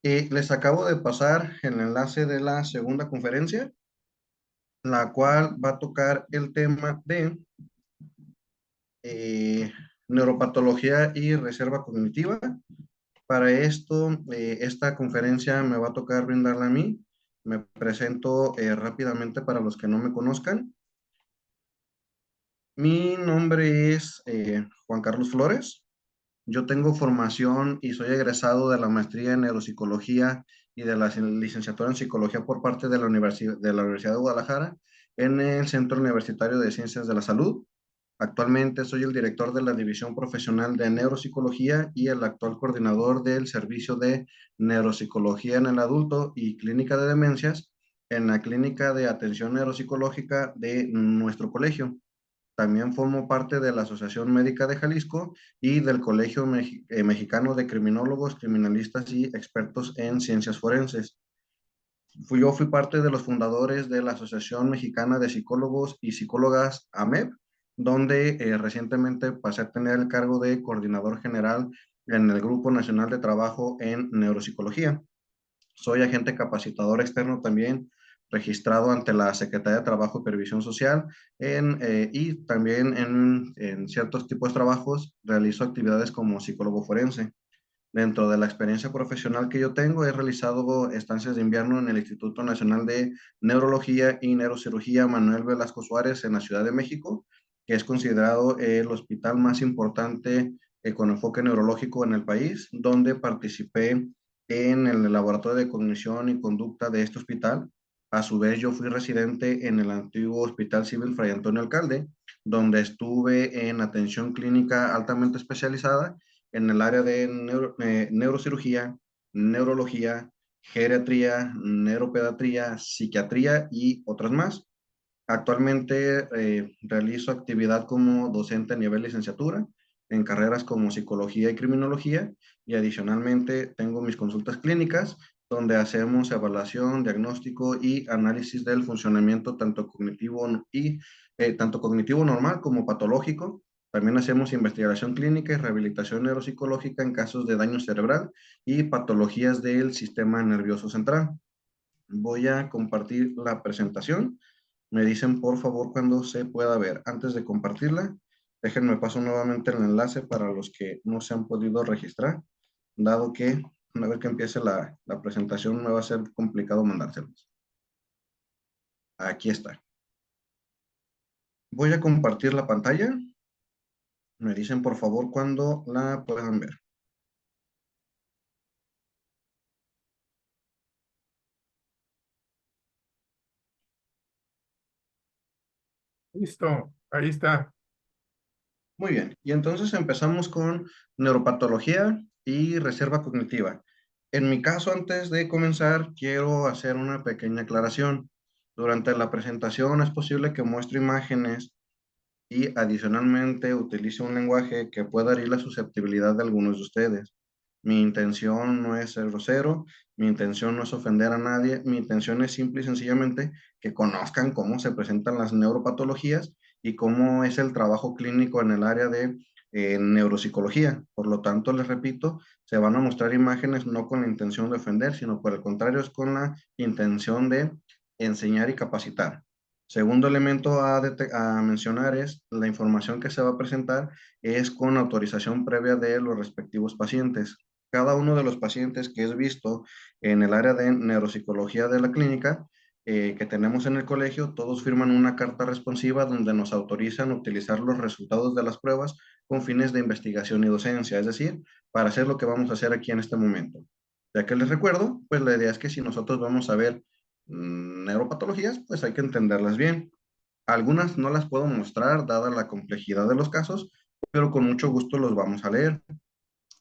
Les acabo de pasar el enlace de la segunda conferencia, la cual va a tocar el tema de eh, neuropatología y reserva cognitiva. Para esto, esta conferencia me va a tocar brindarla a mí. Me presento rápidamente para los que no me conozcan. Mi nombre es Juan Carlos Flores. Yo tengo formación y soy egresado de la maestría en neuropsicología y de la licenciatura en psicología por parte de la Universidad de Guadalajara en el Centro Universitario de Ciencias de la Salud. Actualmente soy el director de la División Profesional de Neuropsicología y el actual coordinador del Servicio de Neuropsicología en el Adulto y Clínica de Demencias en la Clínica de Atención Neuropsicológica de nuestro colegio. También formo parte de la Asociación Médica de Jalisco y del Colegio Mexicano de Criminólogos, Criminalistas y Expertos en Ciencias Forenses. Yo fui parte de los fundadores de la Asociación Mexicana de Psicólogos y Psicólogas AMEP, donde recientemente pasé a tener el cargo de coordinador general en el Grupo Nacional de Trabajo en Neuropsicología. Soy agente capacitador externo también, registrado ante la Secretaría de Trabajo y Previsión Social y también en ciertos tipos de trabajos realizo actividades como psicólogo forense. Dentro de la experiencia profesional que yo tengo, he realizado estancias de invierno en el Instituto Nacional de Neurología y Neurocirugía Manuel Velasco Suárez en la Ciudad de México, que es considerado el hospital más importante con enfoque neurológico en el país, donde participé en el laboratorio de cognición y conducta de este hospital. A su vez, yo fui residente en el antiguo Hospital Civil Fray Antonio Alcalde, donde estuve en atención clínica altamente especializada en el área de neurocirugía, neurología, geriatría, neuropediatría, psiquiatría y otras más. Actualmente realizo actividad como docente a nivel licenciatura en carreras como psicología y criminología y adicionalmente tengo mis consultas clínicas donde hacemos evaluación, diagnóstico y análisis del funcionamiento tanto cognitivo normal como patológico. También hacemos investigación clínica y rehabilitación neuropsicológica en casos de daño cerebral y patologías del sistema nervioso central. Voy a compartir la presentación. Me dicen por favor cuando se pueda ver. Antes de compartirla, déjenme paso nuevamente el enlace para los que no se han podido registrar, dado que una vez que empiece la presentación me va a ser complicado mandárselos. Aquí está. Voy a compartir la pantalla. Me dicen por favor cuando la puedan ver. Listo, ahí está. Muy bien, y entonces empezamos con neuropatología y reserva cognitiva. En mi caso, antes de comenzar, quiero hacer una pequeña aclaración. Durante la presentación es posible que muestre imágenes y adicionalmente utilice un lenguaje que pueda herir la susceptibilidad de algunos de ustedes. Mi intención no es ser grosero, mi intención no es ofender a nadie, mi intención es simple y sencillamente que conozcan cómo se presentan las neuropatologías y cómo es el trabajo clínico en el área de neuropsicología. Por lo tanto, les repito, se van a mostrar imágenes no con la intención de ofender, sino por el contrario, es con la intención de enseñar y capacitar. Segundo elemento a mencionar es la información que se va a presentar es con autorización previa de los respectivos pacientes. Cada uno de los pacientes que es visto en el área de neuropsicología de la clínica que tenemos en el colegio, todos firman una carta responsiva donde nos autorizan utilizar los resultados de las pruebas con fines de investigación y docencia, es decir, para hacer lo que vamos a hacer aquí en este momento. Ya que les recuerdo, pues la idea es que si nosotros vamos a ver neuropatologías, pues hay que entenderlas bien. Algunas no las puedo mostrar dada la complejidad de los casos, pero con mucho gusto los vamos a leer.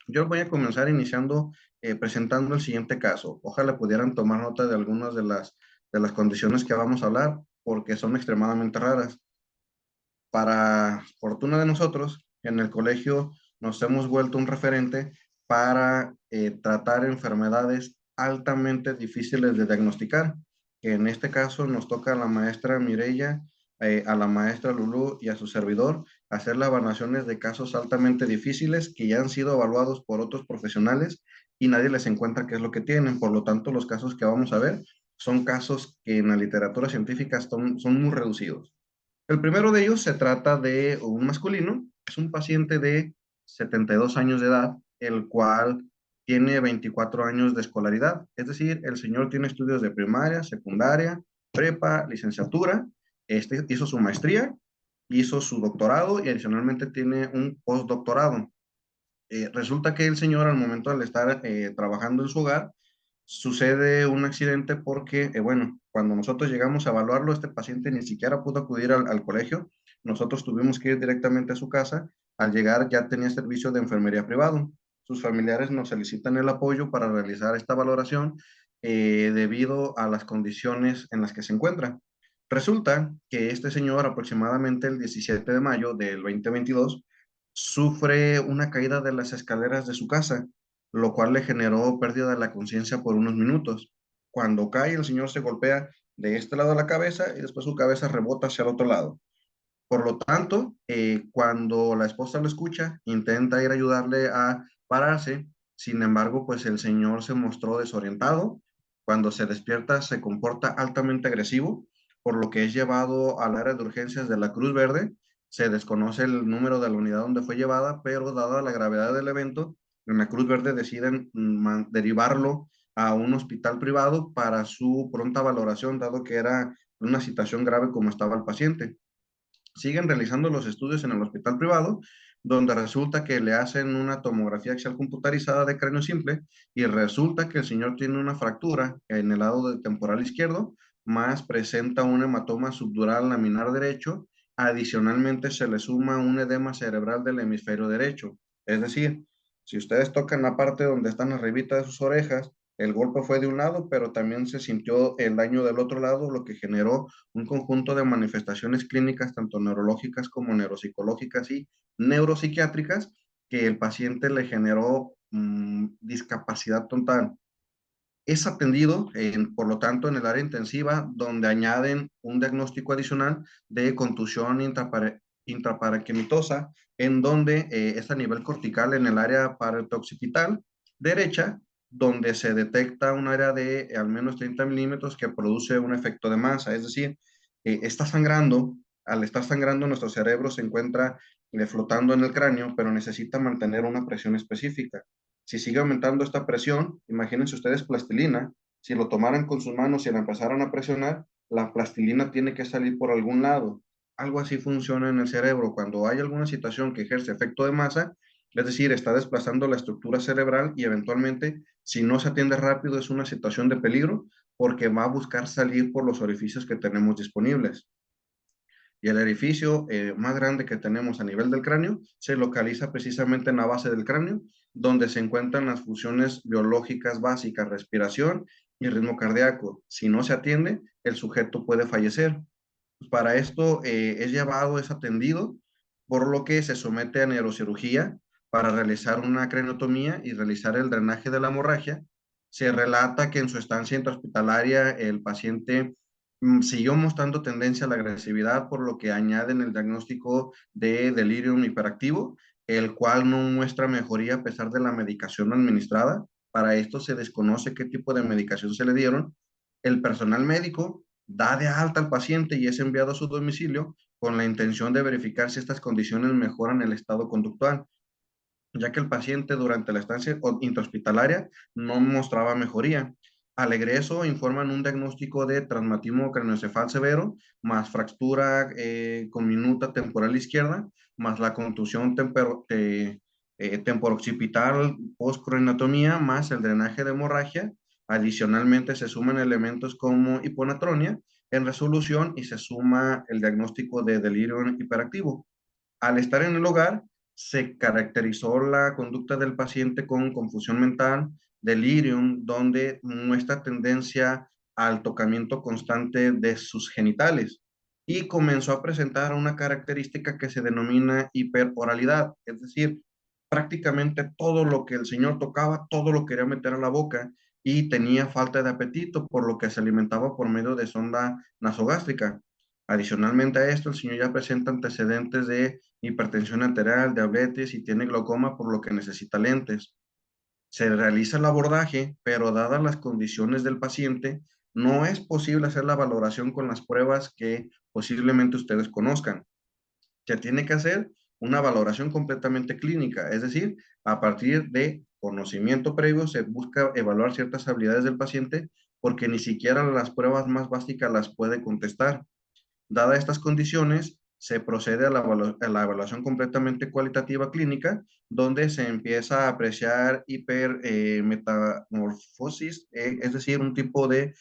Yo voy a comenzar iniciando presentando el siguiente caso. Ojalá pudieran tomar nota de algunas de las condiciones que vamos a hablar, porque son extremadamente raras. Para fortuna de nosotros, en el colegio nos hemos vuelto un referente para tratar enfermedades altamente difíciles de diagnosticar, que en este caso nos toca a la maestra Mireya, a la maestra Lulú y a su servidor hacer las evaluaciones de casos altamente difíciles que ya han sido evaluados por otros profesionales y nadie les encuentra qué es lo que tienen. Por lo tanto, los casos que vamos a ver son casos que en la literatura científica son muy reducidos. El primero de ellos se trata de un masculino, es un paciente de 72 años de edad, el cual tiene 24 años de escolaridad, es decir, el señor tiene estudios de primaria, secundaria, prepa, licenciatura, hizo su maestría, hizo su doctorado y adicionalmente tiene un postdoctorado. Resulta que el señor al momento de estar trabajando en su hogar, sucede un accidente porque, bueno, cuando nosotros llegamos a evaluarlo, este paciente ni siquiera pudo acudir al colegio. Nosotros tuvimos que ir directamente a su casa. Al llegar ya tenía servicio de enfermería privado. Sus familiares nos solicitan el apoyo para realizar esta valoración debido a las condiciones en las que se encuentra. Resulta que este señor, aproximadamente el 17 de mayo del 2022, sufre una caída de las escaleras de su casa, lo cual le generó pérdida de la conciencia por unos minutos. Cuando cae, el señor se golpea de este lado de la cabeza y después su cabeza rebota hacia el otro lado. Por lo tanto, cuando la esposa lo escucha, intenta ir a ayudarle a pararse. Sin embargo, pues el señor se mostró desorientado. Cuando se despierta, se comporta altamente agresivo, por lo que es llevado al área de urgencias de la Cruz Verde. Se desconoce el número de la unidad donde fue llevada, pero dada la gravedad del evento, en la Cruz Verde deciden derivarlo a un hospital privado para su pronta valoración, dado que era una situación grave como estaba el paciente. Siguen realizando los estudios en el hospital privado, donde resulta que le hacen una tomografía axial computarizada de cráneo simple y resulta que el señor tiene una fractura en el lado del temporal izquierdo, más presenta un hematoma subdural laminar derecho. Adicionalmente se le suma un edema cerebral del hemisferio derecho. Es decir, si ustedes tocan la parte donde están arribita de sus orejas, el golpe fue de un lado, pero también se sintió el daño del otro lado, lo que generó un conjunto de manifestaciones clínicas, tanto neurológicas como neuropsicológicas y neuropsiquiátricas, que el paciente le generó discapacidad total. Es atendido, por lo tanto, en el área intensiva, donde añaden un diagnóstico adicional de contusión intraparaquimitosa, en donde es a nivel cortical en el área paratooccipital derecha, donde se detecta un área de al menos 30 milímetros que produce un efecto de masa, es decir, está sangrando. Al estar sangrando, nuestro cerebro se encuentra flotando en el cráneo, pero necesita mantener una presión específica. Si sigue aumentando esta presión, imagínense ustedes plastilina, si lo tomaran con sus manos y la empezaran a presionar, la plastilina tiene que salir por algún lado. Algo así funciona en el cerebro. Cuando hay alguna situación que ejerce efecto de masa, es decir, está desplazando la estructura cerebral y eventualmente, si no se atiende rápido, es una situación de peligro porque va a buscar salir por los orificios que tenemos disponibles. Y el orificio más grande que tenemos a nivel del cráneo se localiza precisamente en la base del cráneo, donde se encuentran las funciones biológicas básicas, respiración y ritmo cardíaco. Si no se atiende, el sujeto puede fallecer. Para esto es atendido, por lo que se somete a neurocirugía para realizar una craniotomía y realizar el drenaje de la hemorragia. Se relata que en su estancia intrahospitalaria el paciente siguió mostrando tendencia a la agresividad, por lo que añaden el diagnóstico de delirium hiperactivo, el cual no muestra mejoría a pesar de la medicación administrada. Para esto se desconoce qué tipo de medicación se le dieron. El personal médico da de alta al paciente y es enviado a su domicilio con la intención de verificar si estas condiciones mejoran el estado conductual, ya que el paciente durante la estancia intrahospitalaria no mostraba mejoría. Al egreso informan un diagnóstico de traumatismo craneoencefal severo, más fractura con minuta temporal izquierda, más la contusión temporoccipital postcraneotomía, más el drenaje de hemorragia. Adicionalmente se suman elementos como hiponatronia en resolución y se suma el diagnóstico de delirio hiperactivo. Al estar en el hogar, se caracterizó la conducta del paciente con confusión mental, delirium, donde muestra tendencia al tocamiento constante de sus genitales y comenzó a presentar una característica que se denomina hiperoralidad, es decir, prácticamente todo lo que el señor tocaba, todo lo quería meter a la boca y tenía falta de apetito, por lo que se alimentaba por medio de sonda nasogástrica. Adicionalmente a esto, el señor ya presenta antecedentes de hipertensión arterial, diabetes y tiene glaucoma, por lo que necesita lentes. Se realiza el abordaje, pero dadas las condiciones del paciente, no es posible hacer la valoración con las pruebas que posiblemente ustedes conozcan. Se tiene que hacer una valoración completamente clínica, es decir, a partir de conocimiento previo se busca evaluar ciertas habilidades del paciente porque ni siquiera las pruebas más básicas las puede contestar. Dadas estas condiciones, se procede a la evaluación completamente cualitativa clínica, donde se empieza a apreciar hipermetamorfosis, es decir, un tipo de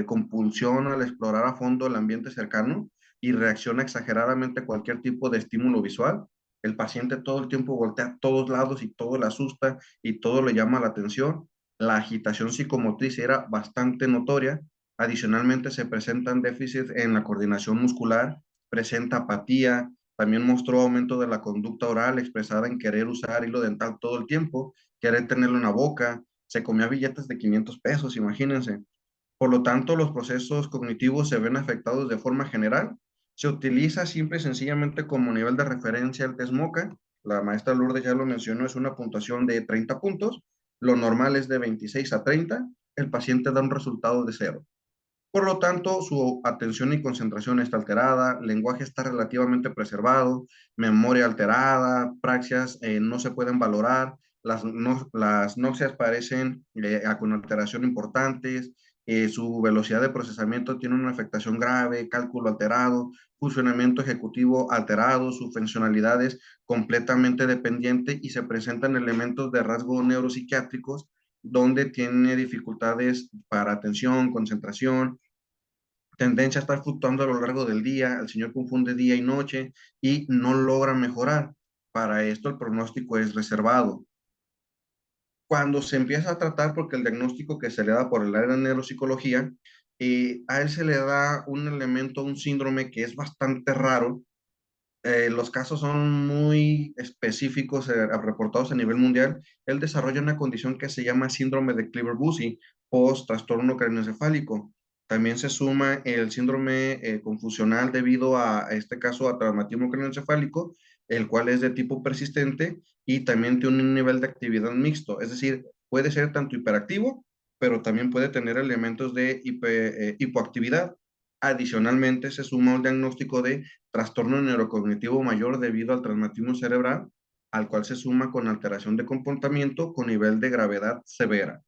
compulsión al explorar a fondo el ambiente cercano y reacciona exageradamente a cualquier tipo de estímulo visual. El paciente todo el tiempo voltea a todos lados y todo le asusta y todo le llama la atención. La agitación psicomotriz era bastante notoria. Adicionalmente, se presentan déficits en la coordinación muscular, presenta apatía, también mostró aumento de la conducta oral expresada en querer usar hilo dental todo el tiempo, querer tenerlo en la boca, se comía billetes de 500 pesos, imagínense. Por lo tanto, los procesos cognitivos se ven afectados de forma general. Se utiliza simple y sencillamente como nivel de referencia el test MoCA. La maestra Lourdes ya lo mencionó, es una puntuación de 30 puntos. Lo normal es de 26 a 30. El paciente da un resultado de cero. Por lo tanto, su atención y concentración está alterada, lenguaje está relativamente preservado, memoria alterada, praxias no se pueden valorar, las náuseas parecen con alteración importantes, su velocidad de procesamiento tiene una afectación grave, cálculo alterado, funcionamiento ejecutivo alterado, su funcionalidad es completamente dependiente y se presentan elementos de rasgos neuropsiquiátricos donde tiene dificultades para atención, concentración, tendencia a estar fluctuando a lo largo del día, el señor confunde día y noche y no logra mejorar. Para esto el pronóstico es reservado. Cuando se empieza a tratar, porque el diagnóstico que se le da por el área de neuropsicología, a él se le da un elemento, un síndrome que es bastante raro. Los casos son muy específicos, reportados a nivel mundial. Él desarrolla una condición que se llama síndrome de Clever-Bussy, post-trastorno craneoencefálico. También se suma el síndrome confusional debido a este caso, a traumatismo craneoencefálico, el cual es de tipo persistente y también tiene un nivel de actividad mixto. Es decir, puede ser tanto hiperactivo, pero también puede tener elementos de hipoactividad. Adicionalmente, se suma un diagnóstico de trastorno neurocognitivo mayor debido al traumatismo cerebral, al cual se suma con alteración de comportamiento con nivel de gravedad severa.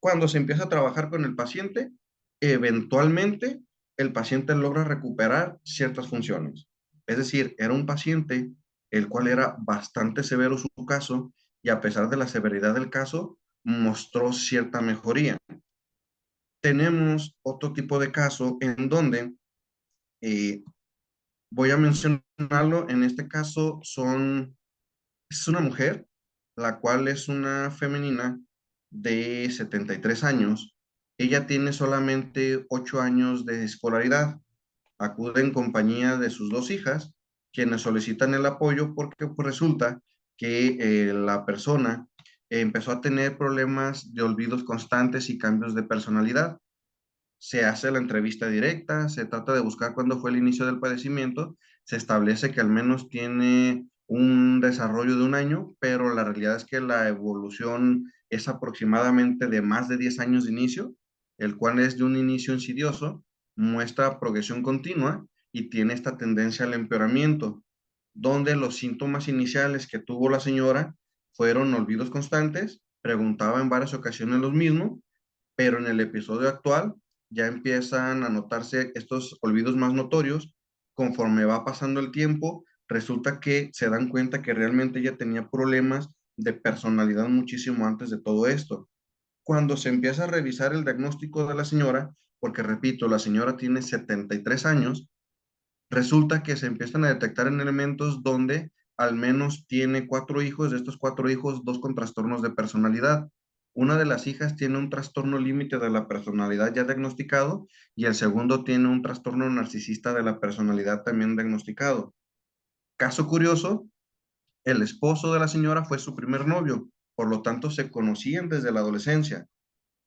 Cuando se empieza a trabajar con el paciente, eventualmente el paciente logra recuperar ciertas funciones. Es decir, era un paciente el cual era bastante severo su caso y a pesar de la severidad del caso, mostró cierta mejoría. Tenemos otro tipo de caso en donde eh, voy a mencionarlo, en este caso es una mujer, la cual es una femenina de 73 años. Ella tiene solamente 8 años de escolaridad. Acude en compañía de sus dos hijas, quienes solicitan el apoyo porque pues, resulta que la persona empezó a tener problemas de olvidos constantes y cambios de personalidad. Se hace la entrevista directa, se trata de buscar cuándo fue el inicio del padecimiento, se establece que al menos tiene un desarrollo de un año, pero la realidad es que la evolución es aproximadamente de más de 10 años de inicio, el cual es de un inicio insidioso, muestra progresión continua y tiene esta tendencia al empeoramiento, donde los síntomas iniciales que tuvo la señora fueron olvidos constantes, preguntaba en varias ocasiones los mismos, pero en el episodio actual ya empiezan a notarse estos olvidos más notorios. Conforme va pasando el tiempo, resulta que se dan cuenta que realmente ella tenía problemas de personalidad muchísimo antes de todo esto. Cuando se empieza a revisar el diagnóstico de la señora, porque repito, la señora tiene 73 años, resulta que se empiezan a detectar en elementos donde al menos tiene cuatro hijos, de estos cuatro hijos, dos con trastornos de personalidad. Una de las hijas tiene un trastorno límite de la personalidad ya diagnosticado y el segundo tiene un trastorno narcisista de la personalidad también diagnosticado. Caso curioso, el esposo de la señora fue su primer novio, por lo tanto se conocían desde la adolescencia.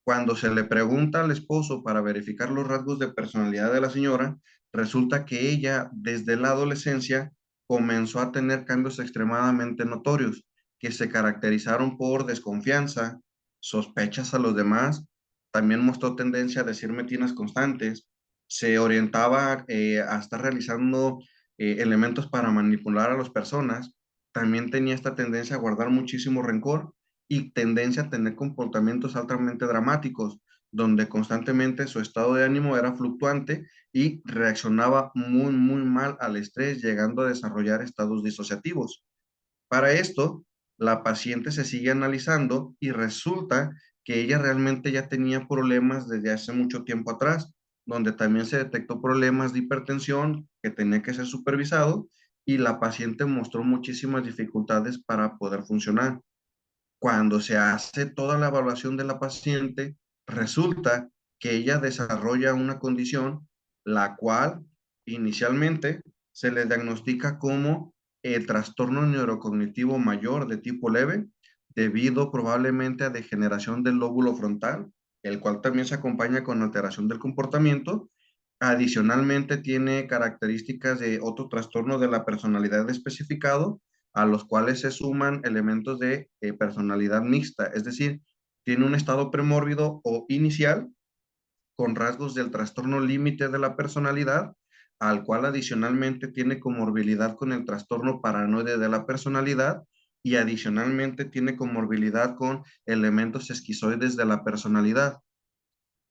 Cuando se le pregunta al esposo para verificar los rasgos de personalidad de la señora, resulta que ella desde la adolescencia comenzó a tener cambios extremadamente notorios que se caracterizaron por desconfianza, sospechas a los demás, también mostró tendencia a decir mentiras constantes, se orientaba a estar realizando elementos para manipular a las personas, también tenía esta tendencia a guardar muchísimo rencor y tendencia a tener comportamientos altamente dramáticos, donde constantemente su estado de ánimo era fluctuante y reaccionaba muy, muy mal al estrés, llegando a desarrollar estados disociativos. Para esto, la paciente se sigue analizando y resulta que ella realmente ya tenía problemas desde hace mucho tiempo atrás, donde también se detectó problemas de hipertensión que tenía que ser supervisado y la paciente mostró muchísimas dificultades para poder funcionar. Cuando se hace toda la evaluación de la paciente, resulta que ella desarrolla una condición la cual inicialmente se le diagnostica como el trastorno neurocognitivo mayor de tipo leve, debido probablemente a degeneración del lóbulo frontal, el cual también se acompaña con alteración del comportamiento. Adicionalmente tiene características de otro trastorno de la personalidad especificado, a los cuales se suman elementos de personalidad mixta, es decir, tiene un estado premórbido o inicial con rasgos del trastorno límite de la personalidad, al cual adicionalmente tiene comorbilidad con el trastorno paranoide de la personalidad y adicionalmente tiene comorbilidad con elementos esquizoides de la personalidad.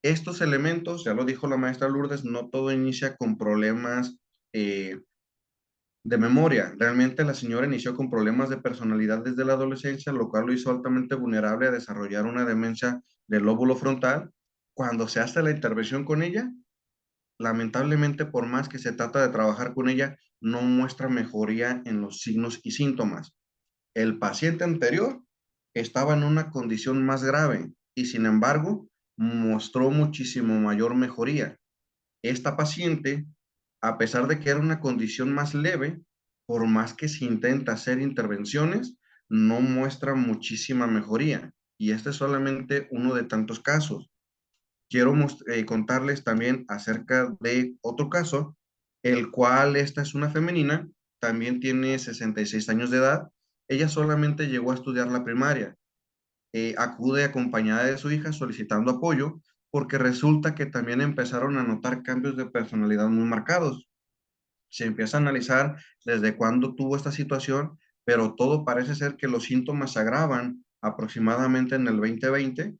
Estos elementos, ya lo dijo la maestra Lourdes, no todo inicia con problemas de memoria. Realmente la señora inició con problemas de personalidad desde la adolescencia, lo cual lo hizo altamente vulnerable a desarrollar una demencia del lóbulo frontal. Cuando se hace la intervención con ella, lamentablemente, por más que se trata de trabajar con ella, no muestra mejoría en los signos y síntomas. El paciente anterior estaba en una condición más grave y sin embargo mostró muchísimo mayor mejoría. Esta paciente, a pesar de que era una condición más leve, por más que se intenta hacer intervenciones, no muestra muchísima mejoría. Y este es solamente uno de tantos casos. Quiero contarles también acerca de otro caso, el cual esta es una femenina, también tiene 66 años de edad. Ella solamente llegó a estudiar la primaria, acude acompañada de su hija solicitando apoyo porque resulta que también empezaron a notar cambios de personalidad muy marcados. Se empieza a analizar desde cuándo tuvo esta situación, pero todo parece ser que los síntomas se agravan aproximadamente en el 2020,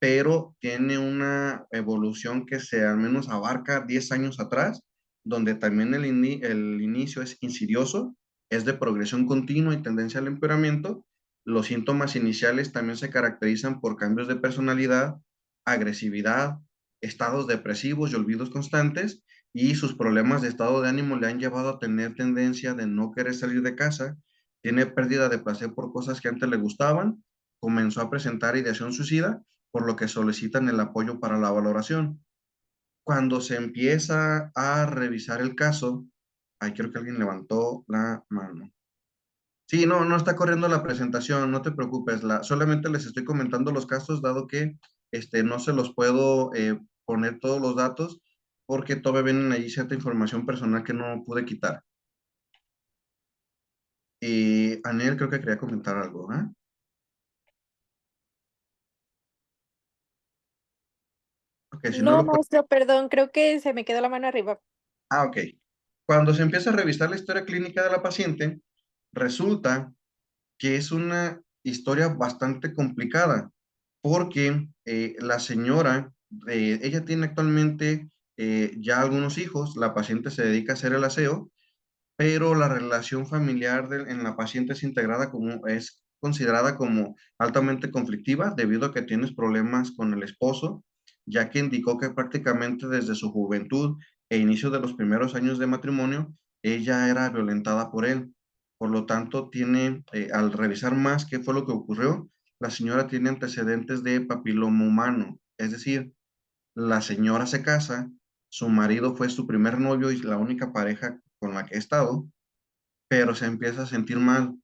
pero tiene una evolución que se al menos abarca 10 años atrás, donde también el inicio es insidioso, es de progresión continua y tendencia al empeoramiento. Los síntomas iniciales también se caracterizan por cambios de personalidad, agresividad, estados depresivos y olvidos constantes, y sus problemas de estado de ánimo le han llevado a tener tendencia de no querer salir de casa, tiene pérdida de placer por cosas que antes le gustaban, comenzó a presentar ideación suicida, por lo que solicitan el apoyo para la valoración. Cuando se empieza a revisar el caso, ay, creo que alguien levantó la mano. Sí, no, no está corriendo la presentación, no te preocupes, solamente les estoy comentando los casos, dado que no se los puedo poner todos los datos, porque todavía vienen allí cierta información personal que no pude quitar. Anel creo que quería comentar algo, ¿ah? Ok, si no No, lo maestro, perdón, creo que se me quedó la mano arriba. Ok. Cuando se empieza a revisar la historia clínica de la paciente, resulta que es una historia bastante complicada, porque la señora, ella tiene actualmente ya algunos hijos, la paciente se dedica a hacer el aseo, pero la relación familiar en la paciente es considerada como altamente conflictiva debido a que tienes problemas con el esposo, ya que indicó que prácticamente desde su juventud e inicio de los primeros años de matrimonio, ella era violentada por él. Por lo tanto, al revisar más qué fue lo que ocurrió, la señora tiene antecedentes de papiloma humano, es decir, la señora se casa, su marido fue su primer novio y la única pareja con la que he estado, pero se empieza a sentir mal.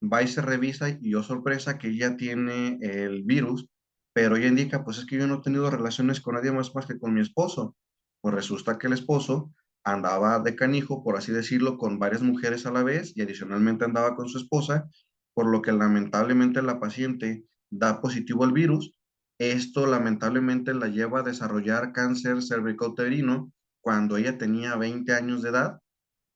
Va y se revisa y yo sorpresa que ella tiene el virus, pero ella indica, pues es que yo no he tenido relaciones con nadie más que con mi esposo. Pues resulta que el esposo andaba de canijo, por así decirlo, con varias mujeres a la vez y adicionalmente andaba con su esposa, por lo que lamentablemente la paciente da positivo al virus. Esto lamentablemente la lleva a desarrollar cáncer cervicouterino cuando ella tenía 20 años de edad.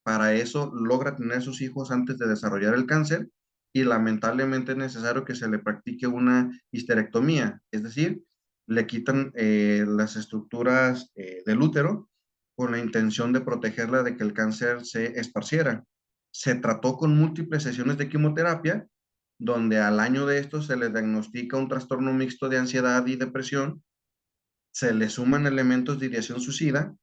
Para eso logra tener sus hijos antes de desarrollar el cáncer y lamentablemente es necesario que se le practique una histerectomía, es decir, le quitan las estructuras del útero con la intención de protegerla de que el cáncer se esparciera. Se trató con múltiples sesiones de quimioterapia, donde al año de esto se le diagnostica un trastorno mixto de ansiedad y depresión, se le suman elementos de ideación suicida,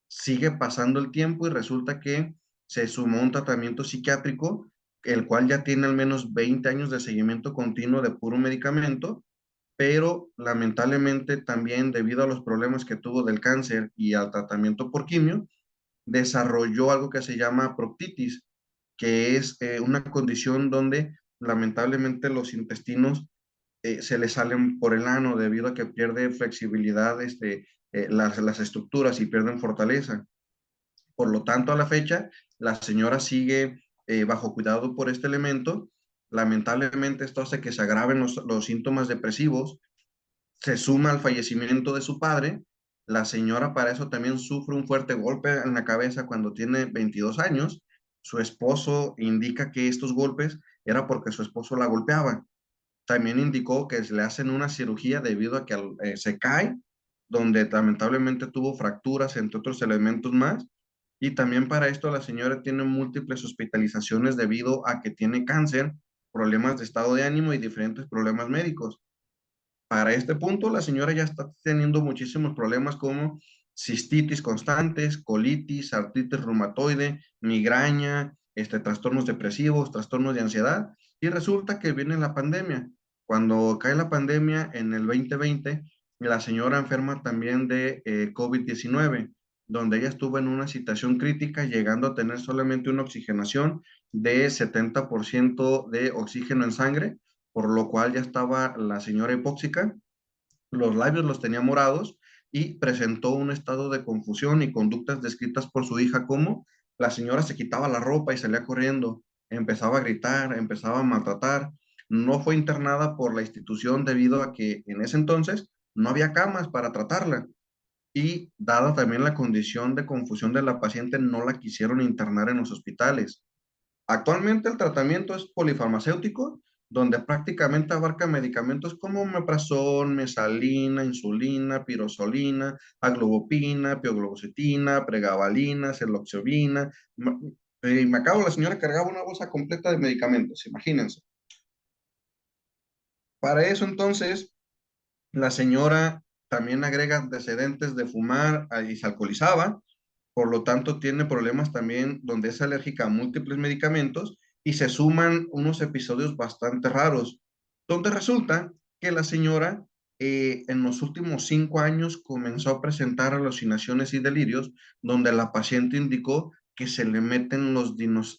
sigue pasando el tiempo y resulta que se sumó un tratamiento psiquiátrico, el cual ya tiene al menos 20 años de seguimiento continuo de puro medicamento, pero lamentablemente también debido a los problemas que tuvo del cáncer y al tratamiento por quimio, desarrolló algo que se llama proctitis, que es una condición donde lamentablemente los intestinos se le salen por el ano debido a que pierde flexibilidad las estructuras y pierden fortaleza. Por lo tanto, a la fecha, la señora sigue bajo cuidado por este elemento. Lamentablemente, esto hace que se agraven los síntomas depresivos, se suma al fallecimiento de su padre. La señora para eso también sufre un fuerte golpe en la cabeza cuando tiene 22 años. Su esposo indica que estos golpes era porque su esposo la golpeaba. También indicó que le hacen una cirugía debido a que se cae, donde lamentablemente tuvo fracturas, entre otros elementos más. Y también para esto la señora tiene múltiples hospitalizaciones debido a que tiene cáncer, problemas de estado de ánimo y diferentes problemas médicos. Para este punto, la señora ya está teniendo muchísimos problemas como cistitis constantes, colitis, artritis reumatoide, migraña, trastornos depresivos, trastornos de ansiedad. Y resulta que viene la pandemia. Cuando cae la pandemia en el 2020, la señora enferma también de COVID-19, donde ella estuvo en una situación crítica, llegando a tener solamente una oxigenación de 70% de oxígeno en sangre, por lo cual ya estaba la señora hipóxica, los labios los tenía morados y presentó un estado de confusión y conductas descritas por su hija como la señora se quitaba la ropa y salía corriendo, empezaba a gritar, empezaba a maltratar. No fue internada por la institución debido a que en ese entonces no había camas para tratarla y dada también la condición de confusión de la paciente, no la quisieron internar en los hospitales. Actualmente el tratamiento es polifarmacéutico, donde prácticamente abarca medicamentos como omeprazol, mesalina, insulina, pirosolina, aglobopina, pioglobocitina, pregabalina, celoxiobina. Me acabo, la señora cargaba una bolsa completa de medicamentos, imagínense. Para eso entonces, la señora también agrega antecedentes de fumar y se alcoholizaba, por lo tanto tiene problemas también donde es alérgica a múltiples medicamentos y se suman unos episodios bastante raros, donde resulta que la señora en los últimos 5 años comenzó a presentar alucinaciones y delirios, donde la paciente indicó que se le meten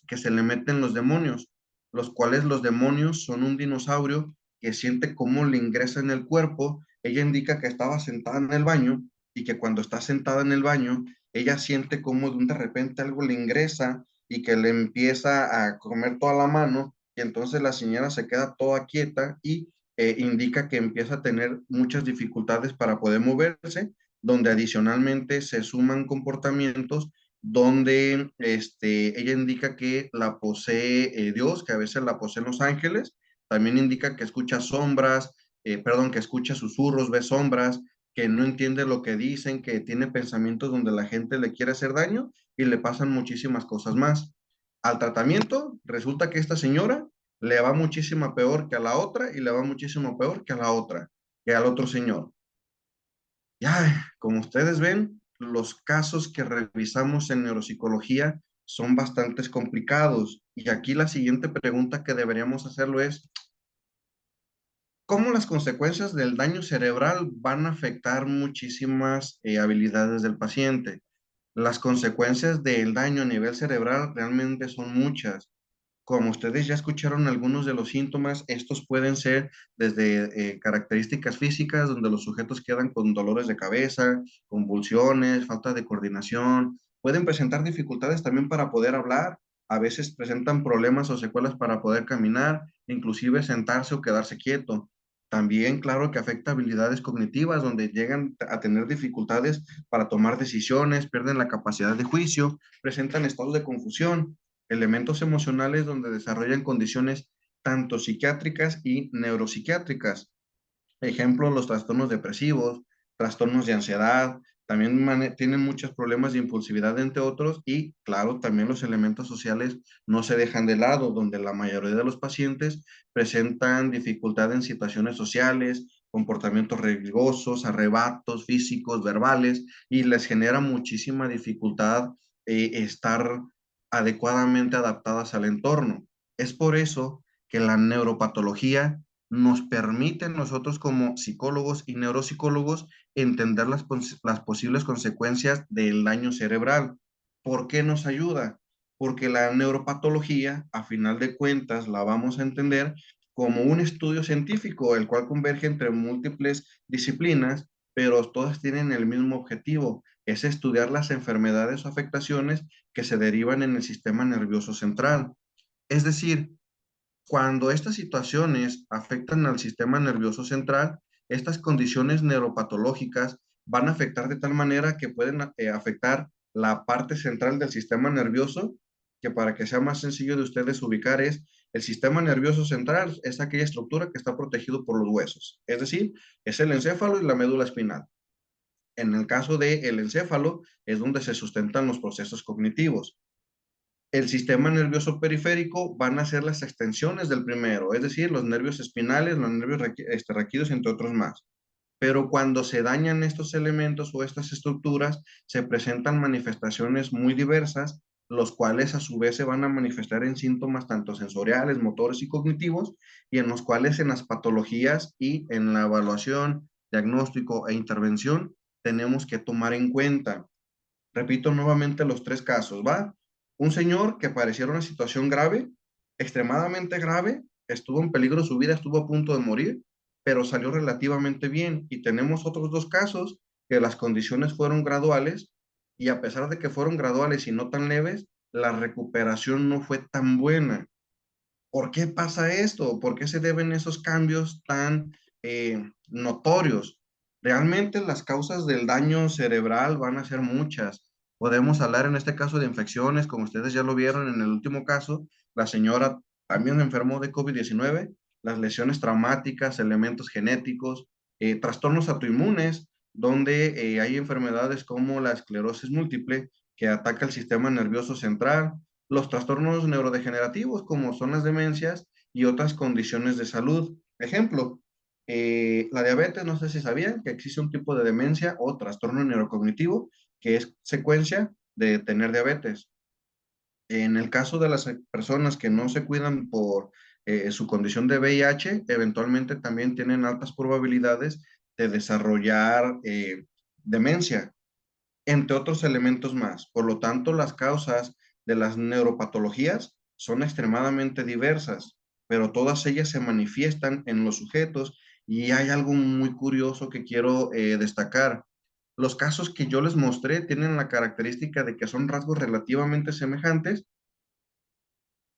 que se le meten los demonios, los cuales los demonios son un dinosaurio que siente cómo le ingresa en el cuerpo. Ella indica que estaba sentada en el baño y que cuando está sentada en el baño ella siente como de repente algo le ingresa y que le empieza a comer toda la mano y entonces la señora se queda toda quieta y indica que empieza a tener muchas dificultades para poder moverse, donde adicionalmente se suman comportamientos donde ella indica que la posee Dios, que a veces la poseen los ángeles, también indica que escucha sombras, perdón, que escucha susurros, ve sombras, que no entiende lo que dicen, que tiene pensamientos donde la gente le quiere hacer daño y le pasan muchísimas cosas más. Al tratamiento, resulta que esta señora le va muchísimo peor que a la otra y le va muchísimo peor que a la otra, que al otro señor. Ya, como ustedes ven, los casos que revisamos en neuropsicología son bastante complicados. Y aquí la siguiente pregunta que deberíamos hacerlo es, cómo las consecuencias del daño cerebral van a afectar muchísimas habilidades del paciente. Las consecuencias del daño a nivel cerebral realmente son muchas. Como ustedes ya escucharon algunos de los síntomas, estos pueden ser desde características físicas, donde los sujetos quedan con dolores de cabeza, convulsiones, falta de coordinación. Pueden presentar dificultades también para poder hablar. A veces presentan problemas o secuelas para poder caminar, inclusive sentarse o quedarse quieto. También, claro que afecta habilidades cognitivas, donde llegan a tener dificultades para tomar decisiones, pierden la capacidad de juicio, presentan estados de confusión, elementos emocionales donde desarrollan condiciones tanto psiquiátricas y neuropsiquiátricas. Ejemplo, los trastornos depresivos, trastornos de ansiedad, también tienen muchos problemas de impulsividad, entre otros, y claro, también los elementos sociales no se dejan de lado, donde la mayoría de los pacientes presentan dificultad en situaciones sociales, comportamientos riesgosos, arrebatos físicos, verbales, y les genera muchísima dificultad estar adecuadamente adaptadas al entorno. Es por eso que la neuropatología nos permite nosotros como psicólogos y neuropsicólogos entender las posibles consecuencias del daño cerebral. ¿Por qué nos ayuda? Porque la neuropatología, a final de cuentas, la vamos a entender como un estudio científico, el cual converge entre múltiples disciplinas, pero todas tienen el mismo objetivo, es estudiar las enfermedades o afectaciones que se derivan en el sistema nervioso central. Es decir, cuando estas situaciones afectan al sistema nervioso central, estas condiciones neuropatológicas van a afectar de tal manera que pueden afectar la parte central del sistema nervioso, que para que sea más sencillo de ustedes ubicar es el sistema nervioso central, es aquella estructura que está protegido por los huesos, es decir, es el encéfalo y la médula espinal. En el caso del encéfalo es donde se sustentan los procesos cognitivos. El sistema nervioso periférico van a ser las extensiones del primero, es decir, los nervios espinales, los nervios raquídeos, entre otros más. Pero cuando se dañan estos elementos o estas estructuras, se presentan manifestaciones muy diversas, los cuales a su vez se van a manifestar en síntomas tanto sensoriales, motores y cognitivos, y en los cuales en las patologías y en la evaluación, diagnóstico e intervención tenemos que tomar en cuenta. Repito nuevamente los tres casos, ¿va? Un señor que pareciera una situación grave, extremadamente grave, estuvo en peligro su vida, estuvo a punto de morir, pero salió relativamente bien. Y tenemos otros dos casos que las condiciones fueron graduales y a pesar de que fueron graduales y no tan leves, la recuperación no fue tan buena. ¿Por qué pasa esto? ¿Por qué se deben esos cambios tan notorios? Realmente las causas del daño cerebral van a ser muchas. Podemos hablar en este caso de infecciones, como ustedes ya lo vieron en el último caso, la señora también enfermó de COVID-19, las lesiones traumáticas, elementos genéticos, trastornos autoinmunes, donde hay enfermedades como la esclerosis múltiple que ataca el sistema nervioso central, los trastornos neurodegenerativos como son las demencias y otras condiciones de salud. Ejemplo, la diabetes, no sé si sabían que existe un tipo de demencia o trastorno neurocognitivo que es secuencia de tener diabetes. En el caso de las personas que no se cuidan por su condición de VIH, eventualmente también tienen altas probabilidades de desarrollar demencia, entre otros elementos más. Por lo tanto, las causas de las neuropatologías son extremadamente diversas, pero todas ellas se manifiestan en los sujetos y hay algo muy curioso que quiero destacar. Los casos que yo les mostré tienen la característica de que son rasgos relativamente semejantes,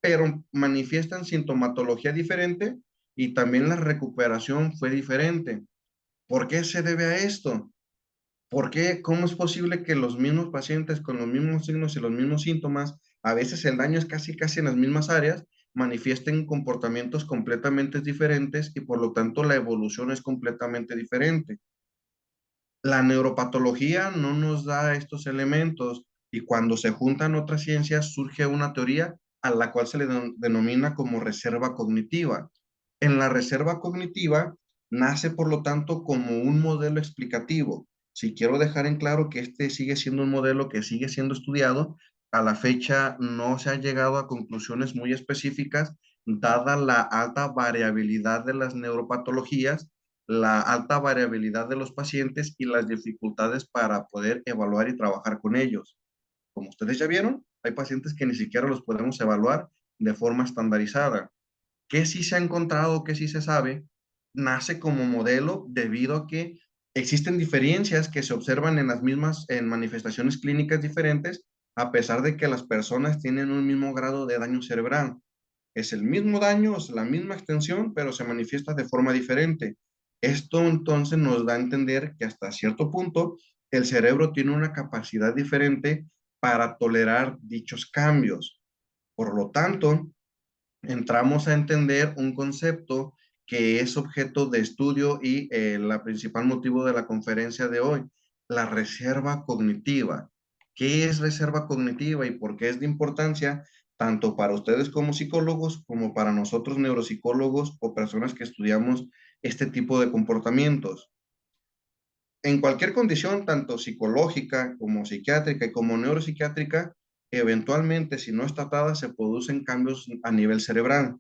pero manifiestan sintomatología diferente y también la recuperación fue diferente. ¿Por qué se debe a esto? ¿Por qué? ¿Cómo es posible que los mismos pacientes con los mismos signos y los mismos síntomas, a veces el daño es casi en las mismas áreas, manifiesten comportamientos completamente diferentes y por lo tanto la evolución es completamente diferente? La neuropatología no nos da estos elementos y cuando se juntan otras ciencias surge una teoría a la cual se le denomina como reserva cognitiva. En la reserva cognitiva nace, por lo tanto, como un modelo explicativo. Si quiero dejar en claro que este sigue siendo un modelo que sigue siendo estudiado, a la fecha no se ha llegado a conclusiones muy específicas, dada la alta variabilidad de las neuropatologías, la alta variabilidad de los pacientes y las dificultades para poder evaluar y trabajar con ellos. Como ustedes ya vieron, hay pacientes que ni siquiera los podemos evaluar de forma estandarizada. ¿Qué sí se ha encontrado, qué sí se sabe? Nace como modelo debido a que existen diferencias que se observan en las mismas, en manifestaciones clínicas diferentes, a pesar de que las personas tienen un mismo grado de daño cerebral. Es el mismo daño, es la misma extensión, pero se manifiesta de forma diferente. Esto entonces nos da a entender que hasta cierto punto el cerebro tiene una capacidad diferente para tolerar dichos cambios. Por lo tanto, entramos a entender un concepto que es objeto de estudio y la principal motivo de la conferencia de hoy, la reserva cognitiva. ¿Qué es reserva cognitiva y por qué es de importancia tanto para ustedes como psicólogos como para nosotros neuropsicólogos o personas que estudiamos este tipo de comportamientos? En cualquier condición, tanto psicológica como psiquiátrica y como neuropsiquiátrica, eventualmente, si no está tratada, se producen cambios a nivel cerebral.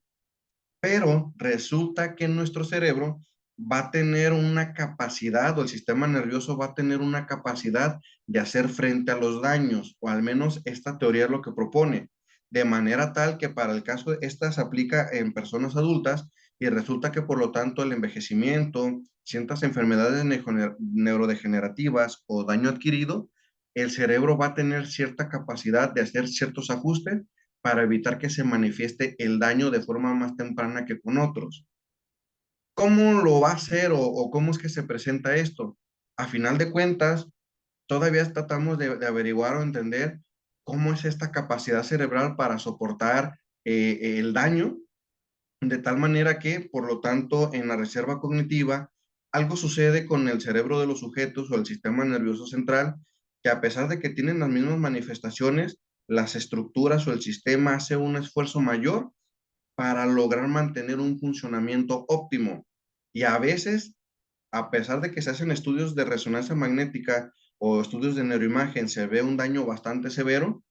Pero resulta que nuestro cerebro va a tener una capacidad, o el sistema nervioso va a tener una capacidad de hacer frente a los daños, o al menos esta teoría es lo que propone, de manera tal que para el caso, esta se aplica en personas adultas y resulta que por lo tanto el envejecimiento, ciertas enfermedades neurodegenerativas o daño adquirido, el cerebro va a tener cierta capacidad de hacer ciertos ajustes para evitar que se manifieste el daño de forma más temprana que con otros. ¿Cómo lo va a hacer o cómo es que se presenta esto? A final de cuentas, todavía tratamos averiguar o entender cómo es esta capacidad cerebral para soportar el daño, de tal manera que, por lo tanto, en la reserva cognitiva, algo sucede con el cerebro de los sujetos o el sistema nervioso central, que a pesar de que tienen las mismas manifestaciones, las estructuras o el sistema hace un esfuerzo mayor para lograr mantener un funcionamiento óptimo. Y a veces, a pesar de que se hacen estudios de resonancia magnética o estudios de neuroimagen, se ve un daño bastante severo,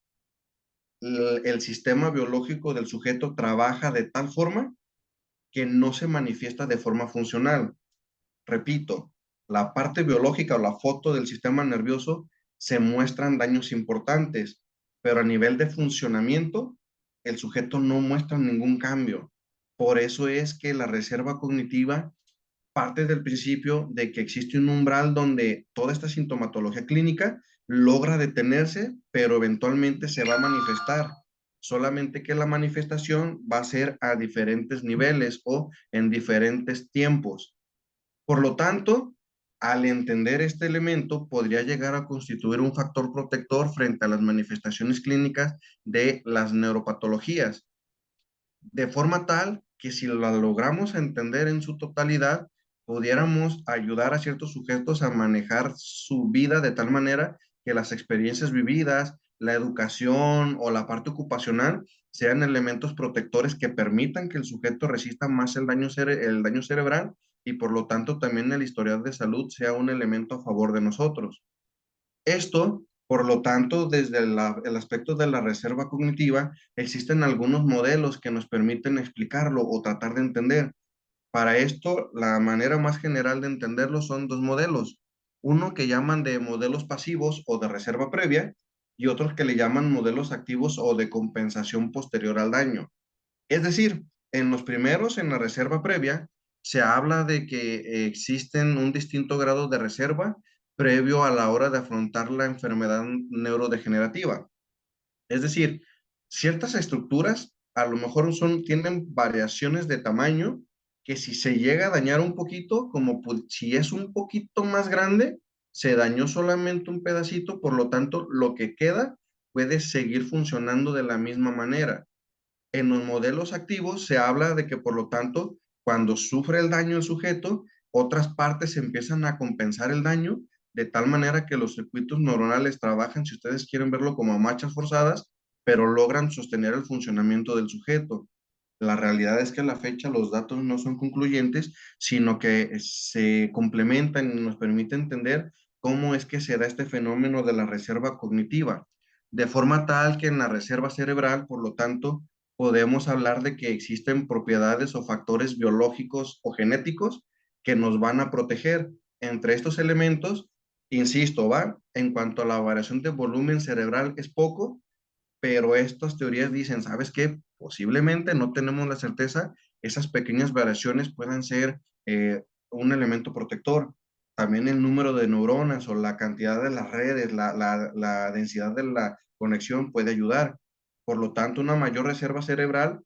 el sistema biológico del sujeto trabaja de tal forma que no se manifiesta de forma funcional. Repito, la parte biológica o la foto del sistema nervioso se muestran daños importantes, pero a nivel de funcionamiento, el sujeto no muestra ningún cambio. Por eso es que la reserva cognitiva parte del principio de que existe un umbral donde toda esta sintomatología clínica logra detenerse, pero eventualmente se va a manifestar. Solamente que la manifestación va a ser a diferentes niveles o en diferentes tiempos. Por lo tanto, al entender este elemento, podría llegar a constituir un factor protector frente a las manifestaciones clínicas de las neuropatologías, de forma tal que si la logramos entender en su totalidad, pudiéramos ayudar a ciertos sujetos a manejar su vida de tal manera que las experiencias vividas, la educación o la parte ocupacional sean elementos protectores que permitan que el sujeto resista más el daño cerebral y por lo tanto también el historial de salud sea un elemento a favor de nosotros. Esto, por lo tanto, desde el aspecto de la reserva cognitiva, existen algunos modelos que nos permiten explicarlo o tratar de entender. Para esto, la manera más general de entenderlo son dos modelos. Uno que llaman de modelos pasivos o de reserva previa y otros que le llaman modelos activos o de compensación posterior al daño. Es decir, en los primeros, en la reserva previa, se habla de que existen un distinto grado de reserva previo a la hora de afrontar la enfermedad neurodegenerativa. Es decir, ciertas estructuras a lo mejor tienen variaciones de tamaño que si se llega a dañar un poquito, como si es un poquito más grande, se dañó solamente un pedacito, por lo tanto, lo que queda puede seguir funcionando de la misma manera. En los modelos activos se habla de que, por lo tanto, cuando sufre el daño el sujeto, otras partes empiezan a compensar el daño de tal manera que los circuitos neuronales trabajan, si ustedes quieren verlo como a marchas forzadas, pero logran sostener el funcionamiento del sujeto. La realidad es que a la fecha los datos no son concluyentes, sino que se complementan y nos permite entender cómo es que se da este fenómeno de la reserva cognitiva, de forma tal que en la reserva cerebral, por lo tanto, podemos hablar de que existen propiedades o factores biológicos o genéticos que nos van a proteger. Entre estos elementos, insisto, va, en cuanto a la variación de volumen cerebral es poco, pero estas teorías dicen, ¿sabes qué? Posiblemente no tenemos la certeza, esas pequeñas variaciones puedan ser un elemento protector. También el número de neuronas o la cantidad de las redes, la densidad de la conexión puede ayudar. Por lo tanto, una mayor reserva cerebral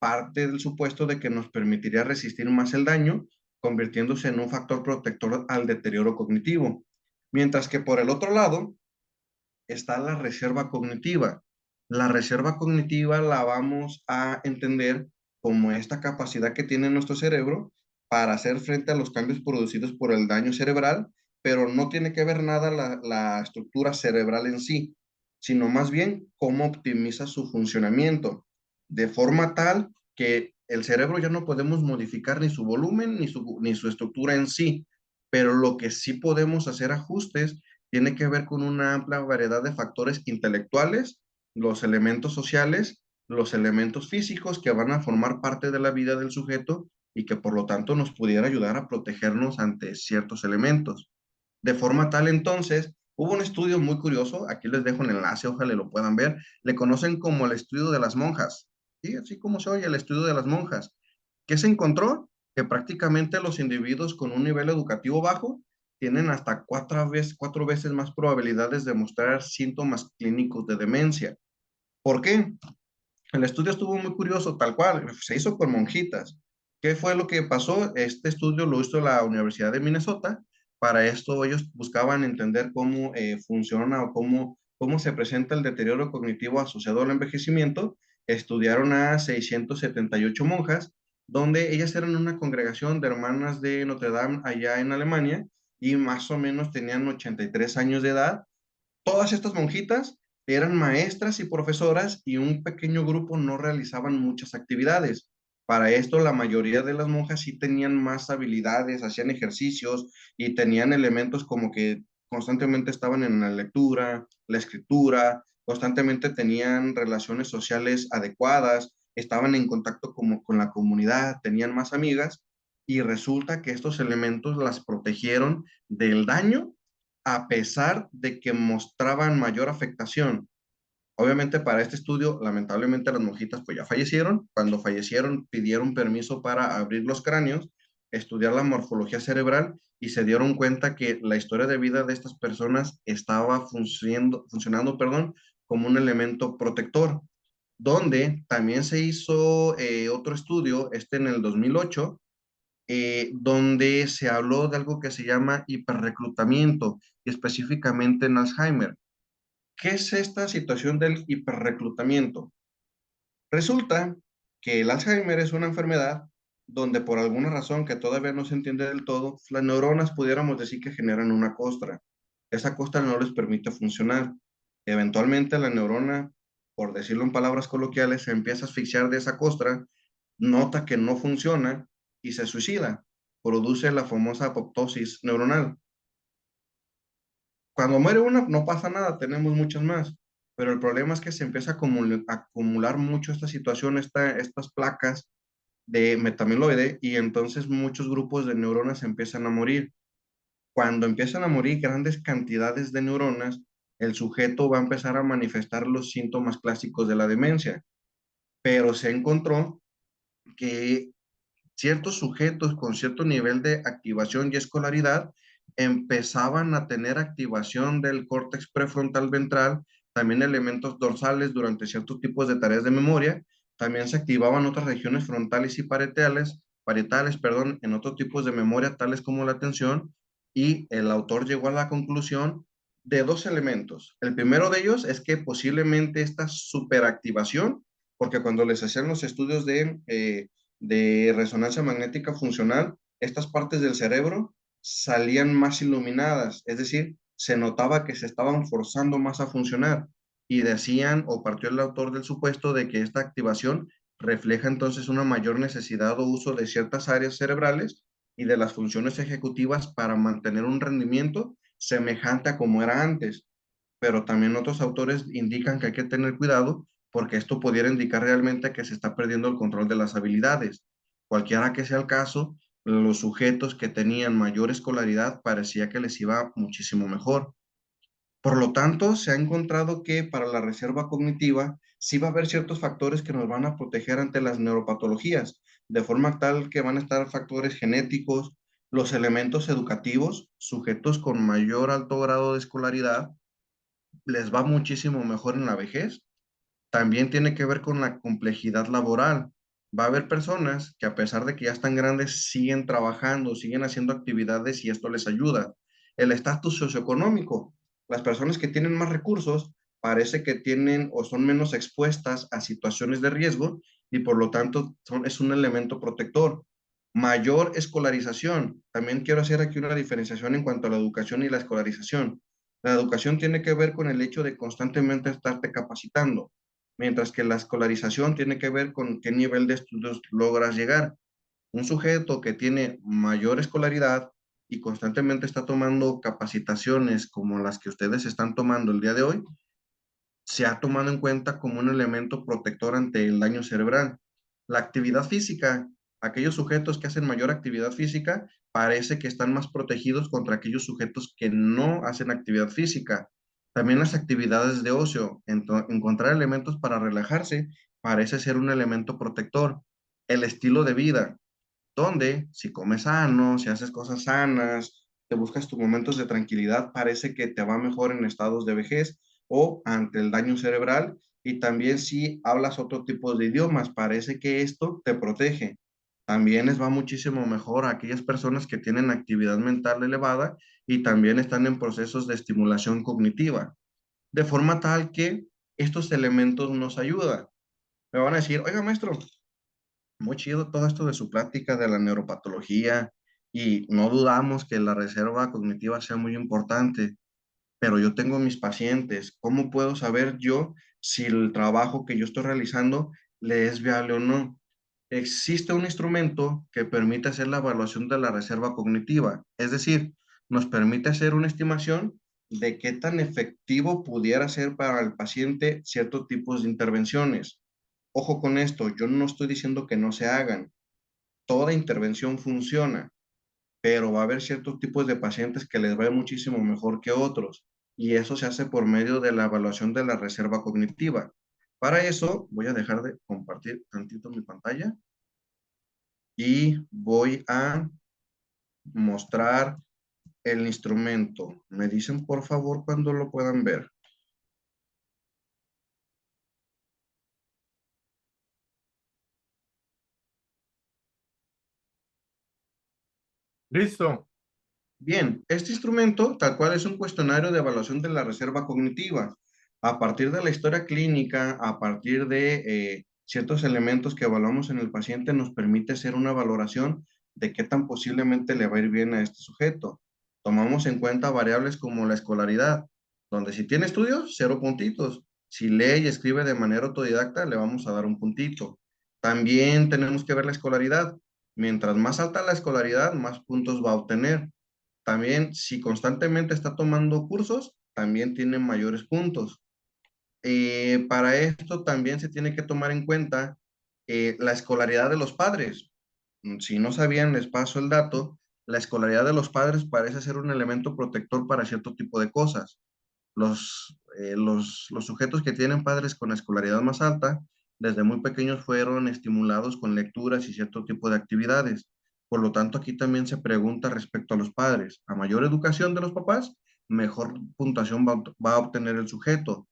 parte del supuesto de que nos permitiría resistir más el daño, convirtiéndose en un factor protector al deterioro cognitivo. Mientras que por el otro lado está la reserva cognitiva. La reserva cognitiva la vamos a entender como esta capacidad que tiene nuestro cerebro para hacer frente a los cambios producidos por el daño cerebral, pero no tiene que ver nada la estructura cerebral en sí, sino más bien cómo optimiza su funcionamiento, de forma tal que el cerebro ya no podemos modificar ni su volumen ni su estructura en sí, pero lo que sí podemos hacer ajustes tiene que ver con una amplia variedad de factores intelectuales, los elementos sociales, los elementos físicos que van a formar parte de la vida del sujeto y que por lo tanto nos pudiera ayudar a protegernos ante ciertos elementos. De forma tal entonces, hubo un estudio muy curioso, aquí les dejo el enlace, ojalá lo puedan ver, le conocen como el estudio de las monjas, ¿sí? Así como se oye, el estudio de las monjas. ¿Qué se encontró? Que prácticamente los individuos con un nivel educativo bajo tienen hasta cuatro veces más probabilidades de mostrar síntomas clínicos de demencia. ¿Por qué? El estudio estuvo muy curioso, tal cual, se hizo con monjitas. ¿Qué fue lo que pasó? Este estudio lo hizo la Universidad de Minnesota. Para esto ellos buscaban entender cómo funciona o cómo se presenta el deterioro cognitivo asociado al envejecimiento. Estudiaron a 678 monjas, donde ellas eran una congregación de hermanas de Notre Dame allá en Alemania y más o menos tenían 83 años de edad. Todas estas monjitas eran maestras y profesoras y un pequeño grupo no realizaban muchas actividades. Para esto, la mayoría de las monjas sí tenían más habilidades, hacían ejercicios y tenían elementos como que constantemente estaban en la lectura, la escritura, constantemente tenían relaciones sociales adecuadas, estaban en contacto como con la comunidad, tenían más amigas y resulta que estos elementos las protegieron del daño a pesar de que mostraban mayor afectación. Obviamente para este estudio, lamentablemente las monjitas pues ya fallecieron. Cuando fallecieron pidieron permiso para abrir los cráneos, estudiar la morfología cerebral y se dieron cuenta que la historia de vida de estas personas estaba funcionando, perdón, como un elemento protector, donde también se hizo otro estudio, este en el 2008, donde se habló de algo que se llama hiperreclutamiento, y específicamente en Alzheimer. ¿Qué es esta situación del hiperreclutamiento? Resulta que el Alzheimer es una enfermedad donde por alguna razón que todavía no se entiende del todo, las neuronas pudiéramos decir que generan una costra. Esa costra no les permite funcionar. Eventualmente la neurona, por decirlo en palabras coloquiales, se empieza a asfixiar de esa costra, nota que no funciona y se suicida. Produce la famosa apoptosis neuronal. Cuando muere una, no pasa nada, tenemos muchas más. Pero el problema es que se empieza a acumular mucho esta situación, estas placas de metamiloide, y entonces muchos grupos de neuronas empiezan a morir. Cuando empiezan a morir grandes cantidades de neuronas, el sujeto va a empezar a manifestar los síntomas clásicos de la demencia. Pero se encontró que ciertos sujetos con cierto nivel de activación y escolaridad empezaban a tener activación del córtex prefrontal ventral, también elementos dorsales durante ciertos tipos de tareas de memoria, también se activaban otras regiones frontales y parietales, perdón, en otros tipos de memoria, tales como la atención, y el autor llegó a la conclusión de dos elementos. El primero de ellos es que posiblemente esta superactivación, porque cuando les hacían los estudios de resonancia magnética funcional, estas partes del cerebro salían más iluminadas, es decir, se notaba que se estaban forzando más a funcionar y decían o partió el autor del supuesto de que esta activación refleja entonces una mayor necesidad o uso de ciertas áreas cerebrales y de las funciones ejecutivas para mantener un rendimiento semejante a como era antes. Pero también otros autores indican que hay que tener cuidado porque esto pudiera indicar realmente que se está perdiendo el control de las habilidades. Cualquiera que sea el caso, los sujetos que tenían mayor escolaridad parecía que les iba muchísimo mejor. Por lo tanto, se ha encontrado que para la reserva cognitiva sí va a haber ciertos factores que nos van a proteger ante las neuropatologías, de forma tal que van a estar factores genéticos, los elementos educativos, sujetos con mayor alto grado de escolaridad, les va muchísimo mejor en la vejez. También tiene que ver con la complejidad laboral. Va a haber personas que a pesar de que ya están grandes, siguen trabajando, siguen haciendo actividades y esto les ayuda. El estatus socioeconómico. Las personas que tienen más recursos parece que tienen o son menos expuestas a situaciones de riesgo y por lo tanto es un elemento protector. Mayor escolarización. También quiero hacer aquí una diferenciación en cuanto a la educación y la escolarización. La educación tiene que ver con el hecho de constantemente estarte capacitando, mientras que la escolarización tiene que ver con qué nivel de estudios logras llegar. Un sujeto que tiene mayor escolaridad y constantemente está tomando capacitaciones como las que ustedes están tomando el día de hoy, se ha tomado en cuenta como un elemento protector ante el daño cerebral. La actividad física, aquellos sujetos que hacen mayor actividad física, parece que están más protegidos contra aquellos sujetos que no hacen actividad física. También las actividades de ocio, encontrar elementos para relajarse, parece ser un elemento protector. El estilo de vida, donde si comes sano, si haces cosas sanas, te buscas tus momentos de tranquilidad, parece que te va mejor en estados de vejez o ante el daño cerebral. Y también si hablas otro tipo de idiomas, parece que esto te protege. También les va muchísimo mejor a aquellas personas que tienen actividad mental elevada y también están en procesos de estimulación cognitiva, de forma tal que estos elementos nos ayudan. Me van a decir, oiga, maestro, muy chido todo esto de su plática de la neuropatología y no dudamos que la reserva cognitiva sea muy importante, pero yo tengo mis pacientes. ¿Cómo puedo saber yo si el trabajo que yo estoy realizando le es viable o no? Existe un instrumento que permite hacer la evaluación de la reserva cognitiva, es decir, nos permite hacer una estimación de qué tan efectivo pudiera ser para el paciente ciertos tipos de intervenciones. Ojo con esto, yo no estoy diciendo que no se hagan, toda intervención funciona, pero va a haber ciertos tipos de pacientes que les va a ir muchísimo mejor que otros, y eso se hace por medio de la evaluación de la reserva cognitiva. Para eso, voy a dejar de compartir tantito mi pantalla y voy a mostrar el instrumento. Me dicen por favor cuando lo puedan ver. Listo. Bien, este instrumento tal cual es un cuestionario de evaluación de la reserva cognitiva. A partir de la historia clínica, a partir de ciertos elementos que evaluamos en el paciente, nos permite hacer una valoración de qué tan posiblemente le va a ir bien a este sujeto. Tomamos en cuenta variables como la escolaridad, donde si tiene estudios, 0 puntitos. Si lee y escribe de manera autodidacta, le vamos a dar 1 puntito. También tenemos que ver la escolaridad. Mientras más alta la escolaridad, más puntos va a obtener. También, si constantemente está tomando cursos, también tiene mayores puntos. Para esto también se tiene que tomar en cuenta la escolaridad de los padres. Si no sabían, les paso el dato. La escolaridad de los padres parece ser un elemento protector para cierto tipo de cosas. Los sujetos que tienen padres con escolaridad más alta, desde muy pequeños fueron estimulados con lecturas y cierto tipo de actividades. Por lo tanto, aquí también se pregunta respecto a los padres. A mayor educación de los papás, mejor puntuación va a obtener el sujeto.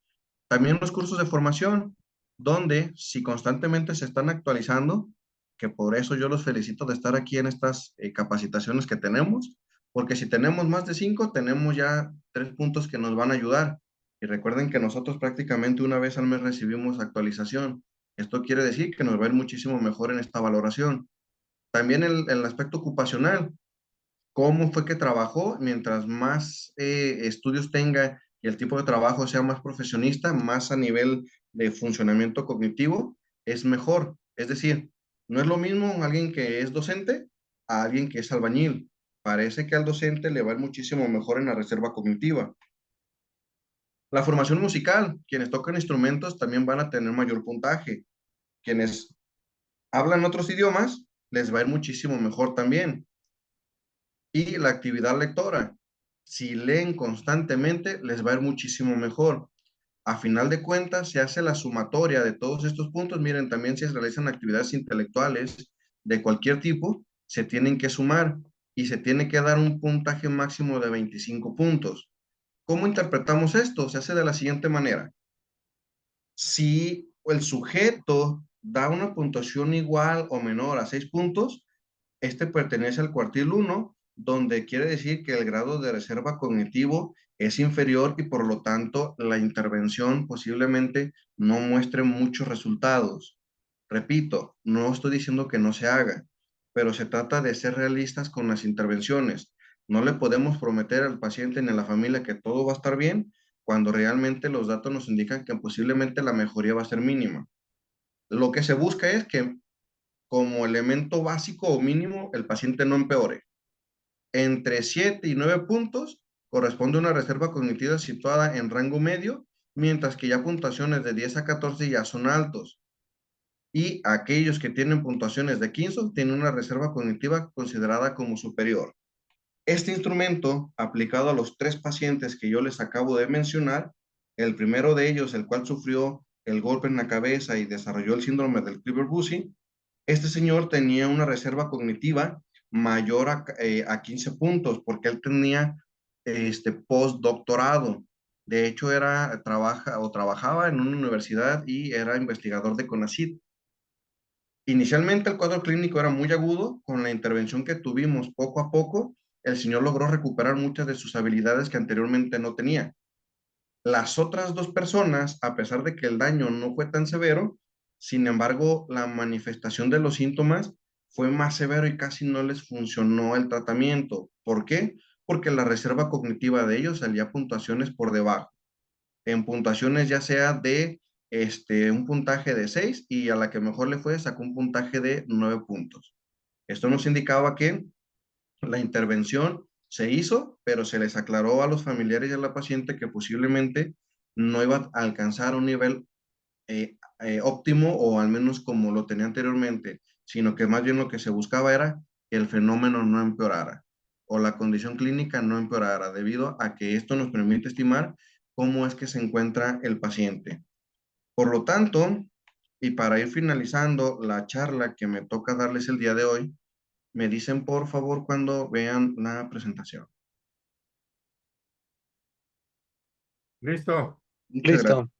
También los cursos de formación, donde si constantemente se están actualizando, que por eso yo los felicito de estar aquí en estas capacitaciones que tenemos, porque si tenemos más de 5, tenemos ya 3 puntos que nos van a ayudar. Y recuerden que nosotros prácticamente una vez al mes recibimos actualización. Esto quiere decir que nos va a ir muchísimo mejor en esta valoración. También el aspecto ocupacional, cómo fue que trabajó, mientras más estudios tenga y el tipo de trabajo sea más profesionista, más a nivel de funcionamiento cognitivo, es mejor. Es decir, no es lo mismo alguien que es docente a alguien que es albañil. Parece que al docente le va a ir muchísimo mejor en la reserva cognitiva. La formación musical, quienes tocan instrumentos también van a tener mayor puntaje. Quienes hablan otros idiomas, les va a ir muchísimo mejor también. Y la actividad lectora. Si leen constantemente, les va a ir muchísimo mejor. A final de cuentas, se hace la sumatoria de todos estos puntos. Miren, también si se realizan actividades intelectuales de cualquier tipo, se tienen que sumar y se tiene que dar un puntaje máximo de 25 puntos. ¿Cómo interpretamos esto? Se hace de la siguiente manera. Si el sujeto da una puntuación igual o menor a 6 puntos, este pertenece al cuartil 1, donde quiere decir que el grado de reserva cognitivo es inferior y por lo tanto la intervención posiblemente no muestre muchos resultados. Repito, no estoy diciendo que no se haga, pero se trata de ser realistas con las intervenciones. No le podemos prometer al paciente ni a la familia que todo va a estar bien cuando realmente los datos nos indican que posiblemente la mejoría va a ser mínima. Lo que se busca es que como elemento básico o mínimo el paciente no empeore. Entre 7 y 9 puntos corresponde a una reserva cognitiva situada en rango medio, mientras que ya puntuaciones de 10 a 14 ya son altos. Y aquellos que tienen puntuaciones de 15 tienen una reserva cognitiva considerada como superior. Este instrumento, aplicado a los 3 pacientes que yo les acabo de mencionar, el primero de ellos, el cual sufrió el golpe en la cabeza y desarrolló el síndrome del Cleaver-Bussy, este señor tenía una reserva cognitiva mayor a 15 puntos porque él tenía postdoctorado. De hecho, trabajaba en una universidad y era investigador de CONACYT. Inicialmente el cuadro clínico era muy agudo. Con la intervención que tuvimos poco a poco, el señor logró recuperar muchas de sus habilidades que anteriormente no tenía. Las otras 2 personas, a pesar de que el daño no fue tan severo, sin embargo, la manifestación de los síntomas fue más severo y casi no les funcionó el tratamiento. ¿Por qué? Porque la reserva cognitiva de ellos salía a puntuaciones por debajo. En puntuaciones ya sea de un puntaje de 6 y a la que mejor le fue sacó un puntaje de 9 puntos. Esto nos indicaba que la intervención se hizo, pero se les aclaró a los familiares y a la paciente que posiblemente no iba a alcanzar un nivel óptimo o al menos como lo tenía anteriormente, sino que más bien lo que se buscaba era que el fenómeno no empeorara o la condición clínica no empeorara, debido a que esto nos permite estimar cómo es que se encuentra el paciente. Por lo tanto, y para ir finalizando la charla que me toca darles el día de hoy, me dicen por favor cuando vean la presentación. Listo. Muchas gracias. Listo.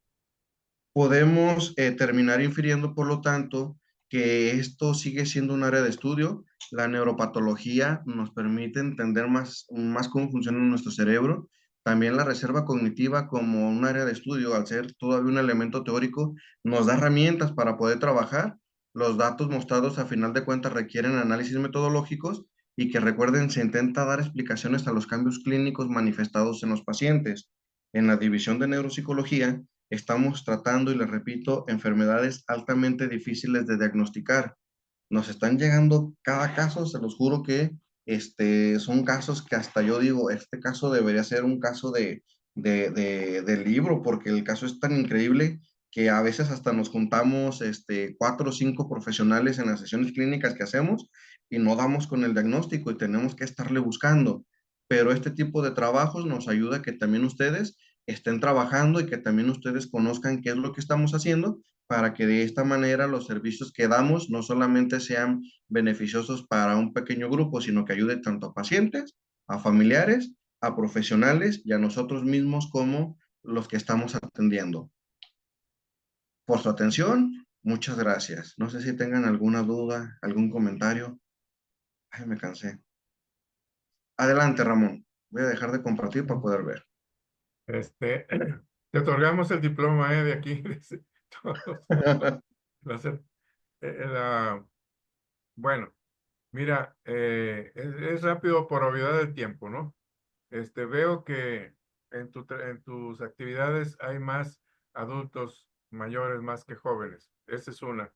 Podemos terminar infiriendo, por lo tanto, que esto sigue siendo un área de estudio. La neuropatología nos permite entender más cómo funciona nuestro cerebro. También la reserva cognitiva como un área de estudio, al ser todavía un elemento teórico, nos da herramientas para poder trabajar. Los datos mostrados a final de cuentas requieren análisis metodológicos y que recuerden, se intenta dar explicaciones a los cambios clínicos manifestados en los pacientes. En la división de neuropsicología, estamos tratando, y les repito, enfermedades altamente difíciles de diagnosticar. Nos están llegando cada caso, se los juro que son casos que hasta yo digo, este caso debería ser un caso de libro, porque el caso es tan increíble que a veces hasta nos juntamos 4 o 5 profesionales en las sesiones clínicas que hacemos y no damos con el diagnóstico y tenemos que estarle buscando. Pero este tipo de trabajos nos ayuda a que también ustedes estén trabajando y que también ustedes conozcan qué es lo que estamos haciendo para que de esta manera los servicios que damos no solamente sean beneficiosos para un pequeño grupo, sino que ayude tanto a pacientes, a familiares, a profesionales y a nosotros mismos como los que estamos atendiendo. Por su atención, muchas gracias. No sé si tengan alguna duda, algún comentario. Ay, me cansé. Adelante, Ramón. Voy a dejar de compartir para poder ver. Te otorgamos el diploma de aquí. Dice, todos. Va a ser, bueno, mira, es rápido por obviedad del tiempo, ¿no? Veo que en tus actividades hay más adultos mayores más que jóvenes. Esa es una.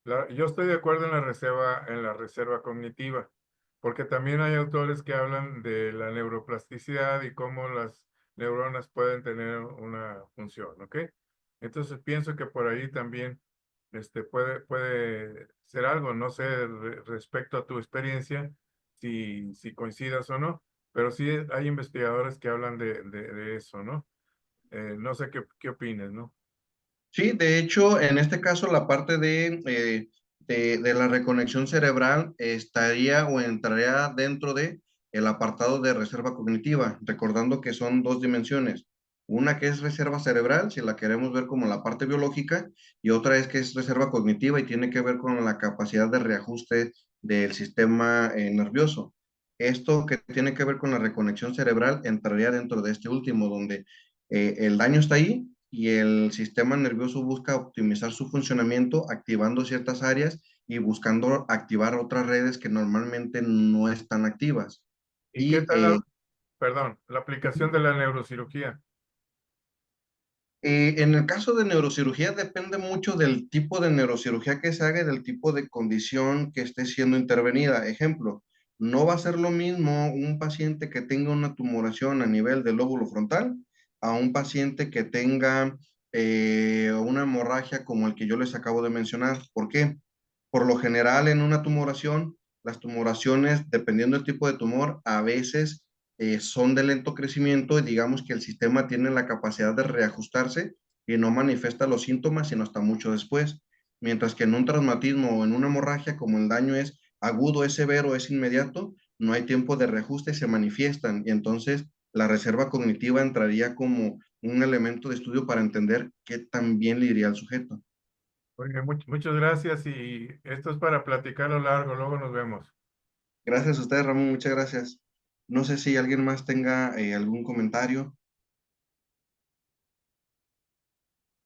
Yo estoy de acuerdo en la reserva cognitiva, porque también hay autores que hablan de la neuroplasticidad y cómo las neuronas pueden tener una función, ¿ok? Entonces pienso que por ahí también puede ser algo, no sé respecto a tu experiencia, si coincidas o no, pero sí hay investigadores que hablan de eso, ¿no? No sé qué opines, ¿no? Sí, de hecho, en este caso, la parte de la reconexión cerebral estaría o entraría dentro de el apartado de reserva cognitiva, recordando que son 2 dimensiones. Una que es reserva cerebral, si la queremos ver como la parte biológica, y otra es que es reserva cognitiva y tiene que ver con la capacidad de reajuste del sistema nervioso. Esto que tiene que ver con la reconexión cerebral entraría dentro de este último, donde el daño está ahí y el sistema nervioso busca optimizar su funcionamiento activando ciertas áreas y buscando activar otras redes que normalmente no están activas. ¿Y qué Y tal perdón, la aplicación de la neurocirugía? En el caso de neurocirugía depende mucho del tipo de neurocirugía que se haga y del tipo de condición que esté siendo intervenida. Ejemplo, no va a ser lo mismo un paciente que tenga una tumoración a nivel del lóbulo frontal a un paciente que tenga una hemorragia como el que yo les acabo de mencionar. ¿Por qué? Por lo general en una tumoración, las tumoraciones, dependiendo del tipo de tumor, a veces son de lento crecimiento y digamos que el sistema tiene la capacidad de reajustarse y no manifiesta los síntomas sino hasta mucho después. Mientras que en un traumatismo o en una hemorragia, como el daño es agudo, es severo, es inmediato, no hay tiempo de reajuste y se manifiestan. Y entonces la reserva cognitiva entraría como un elemento de estudio para entender qué tan bien le iría al sujeto. Oye, muchas gracias y esto es para platicar a lo largo, luego nos vemos. Gracias a ustedes, Ramón, muchas gracias. No sé si alguien más tenga algún comentario.